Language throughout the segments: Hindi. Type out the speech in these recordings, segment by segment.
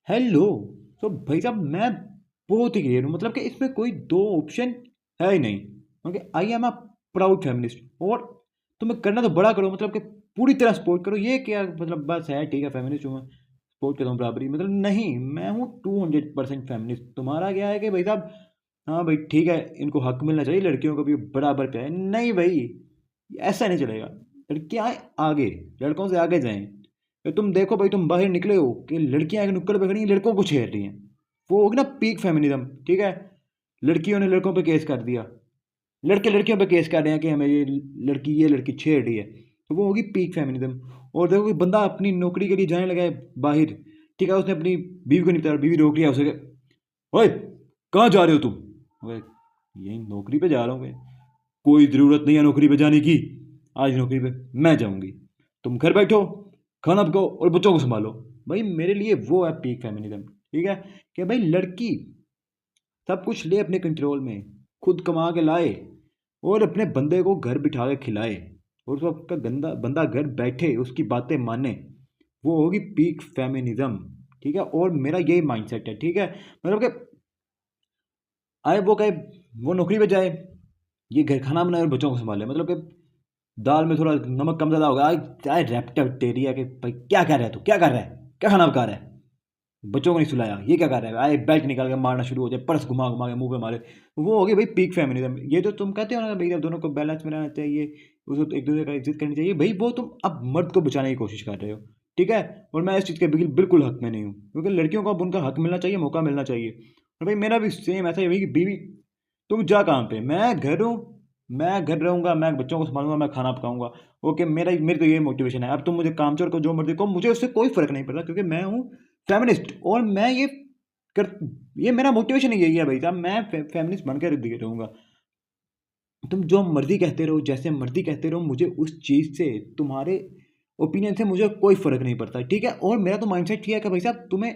हेलो। तो भाई साहब मैं बहुत ही क्लियर हूँ, मतलब कि इसमें कोई दो ऑप्शन है ही नहीं। Okay, I am a proud feminist. और तुम्हें करना तो बड़ा करो, मतलब कि पूरी तरह सपोर्ट करो। ये क्या मतलब बस है ठीक है फेमिनिस्ट हूँ मैं, सपोर्ट करता हूँ बराबरी, मतलब नहीं, मैं हूँ 200% फेमिनिस्ट। तुम्हारा क्या है कि भाई साहब हाँ भाई ठीक है, इनको हक मिलना चाहिए, लड़कियों को भी बराबर पे है। नहीं भाई, ऐसा नहीं चलेगा। लड़कियां आगे, लड़कों से आगे जाएं। तो तुम देखो भाई, तुम बाहर निकले हो कि लड़कियां एक नुक्कड़ पे खड़ी हैं, लड़कों को छेड़ रही हैं। वो होगी ना पीक फेमिनिज्म, ठीक है। लड़कियों ने लड़कों पे केस कर दिया, लड़के लड़कियों पे केस कर रहे हैं कि हमें ये लड़की छेड़ रही है, तो वो होगी पीक फेमिनिज्म। और देखो कि बंदा अपनी नौकरी के लिए जाने लगा है बाहर, ठीक है, उसने अपनी बीवी को नहीं बताया, बीवी रोक लिया उसे, ओए कहाँ जा रहे हो तुम? अबे, यही नौकरी पे जा रहा हूँ मैं। कोई ज़रूरत नहीं है नौकरी पे जाने की, आज नौकरी पे मैं जाऊंगी। तुम घर बैठो, खाना पकाओ और बच्चों को संभालो। भाई मेरे लिए वो है पीक फेमिनिज्म, ठीक है। कि भाई लड़की सब कुछ ले अपने कंट्रोल में, खुद कमा के लाए और अपने बंदे को घर बिठा के खिलाए, और उसका आपका गंदा बंदा घर बैठे उसकी बातें माने, वो होगी पीक फेमिनिज्म, ठीक है। और मेरा यही माइंडसेट है, ठीक है। मतलब कि आए वो कहे, वो नौकरी पे जाए, ये घर खाना बनाए और बच्चों को संभाले, मतलब कि दाल में थोड़ा नमक कम ज़्यादा होगा, आज चाहे रैप्टर टेरिया कि भाई क्या कर रहा है, तू क्या कर रहा है, क्या खाना पका रहा है, बच्चों को नहीं सुलाया, ये क्या कर रहा है, आए बेल्ट निकाल के मारना शुरू हो जाए, पर्स घुमा घुमा के मुंह पे मारे। वो हो गई भाई पीक फेमिनिज्म। ये तो तुम कहते हो ना भाई, अब दोनों को बैलेंस में रहना चाहिए, उसको एक दूसरे का इज्जत करनी चाहिए, भाई वो तुम अब मर्द को बचाने की कोशिश कर रहे हो, ठीक है। और मैं इस चीज़ के बिल्कुल हक में नहीं हूँ, क्योंकि लड़कियों को अब उनका हक मिलना चाहिए, मौका मिलना चाहिए। और भाई मेरा भी सेम ऐसा ही है भाई कि बीवी, तुम जा काम पे, मैं घर हूँ, मैं घर रहूंगा, मैं बच्चों को संभालूंगा, मैं खाना पकाऊंगा। ओके, मेरी तो ये मोटिवेशन है। अब तुम मुझे काम चोर को जो मर्जी को, मुझे उससे कोई फर्क नहीं पड़ता, क्योंकि मैं हूँ फेमिनिस्ट। और मैं ये कर ये मेरा मोटिवेशन ही यही है भाई साहब, मैं फेमिनिस्ट बनकर रहूंगा। तुम जो मर्जी कहते रहो, जैसे मर्जी कहते रहो, मुझे उस चीज़ से, तुम्हारे ओपिनियन से मुझे कोई फर्क नहीं पड़ता, ठीक है। और मेरा तो माइंडसेट ये है कि भाई साहब तुम्हें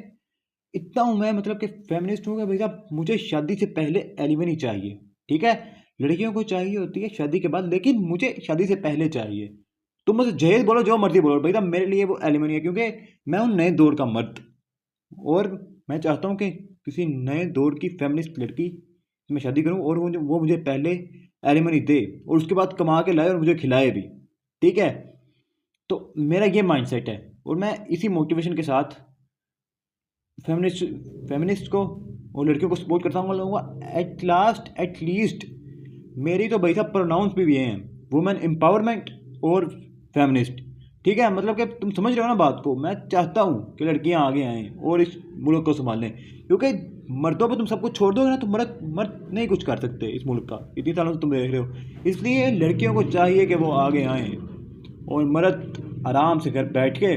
इतना हूँ मैं, मतलब कि फेमिनिस्ट हूँ कि भाई साहब मुझे शादी से पहले एलिमनी चाहिए, ठीक है। लड़कियों को चाहिए होती है शादी के बाद, लेकिन मुझे शादी से पहले चाहिए। तुम मुझे जहेज बोलो, जो मर्जी बोलो, भाई साहब मेरे लिए वो एलिमनी है, क्योंकि मैं हूँ नए दौर का मर्द। और मैं चाहता हूँ कि किसी नए दौर की फेमिनिस्ट लड़की से मैं शादी करूँ, और वो मुझे पहले एलिमनी दे, और उसके बाद कमा के लाए और मुझे खिलाए भी, ठीक है। तो मेरा ये माइंडसेट है, और मैं इसी मोटिवेशन के साथ फेमिनिस्ट फेमिनिस्ट को और लड़कियों को सपोर्ट करता हूँ। लोगों एट लास्ट एट लीस्ट मेरी तो भाई साहब प्रोनाउंस भी हैं, वुमेन एम्पावरमेंट और फेमिनिस्ट, ठीक है। मतलब कि तुम समझ रहे हो ना बात को। मैं चाहता हूँ कि लड़कियाँ आगे आएँ और इस मुल्क को संभालें, क्योंकि मर्दों पे तुम सब कुछ छोड़ दोगे ना, तो मर्द मर्द नहीं कुछ कर सकते इस मुल्क का, इतनी सालों से तुम देख रहे हो। इसलिए लड़कियों को चाहिए कि वो आगे आएँ, और मर्द आराम से घर बैठ के,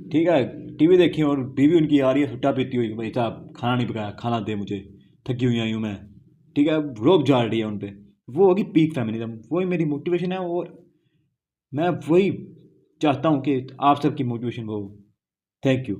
ठीक है, टीवी देखी, और बीवी उनकी आ रही है सुट्टा पीती हुई, भाई साहब खाना नहीं पकाया, खाना दे मुझे, थकी हुई आई हूँ मैं, ठीक है, रोब झाड़ रही है उन पे। वो होगी पीक फेमिनिज्म, वही मेरी मोटिवेशन है, और मैं वही चाहता हूँ कि आप सबकी मोटिवेशन वो हो। Thank you.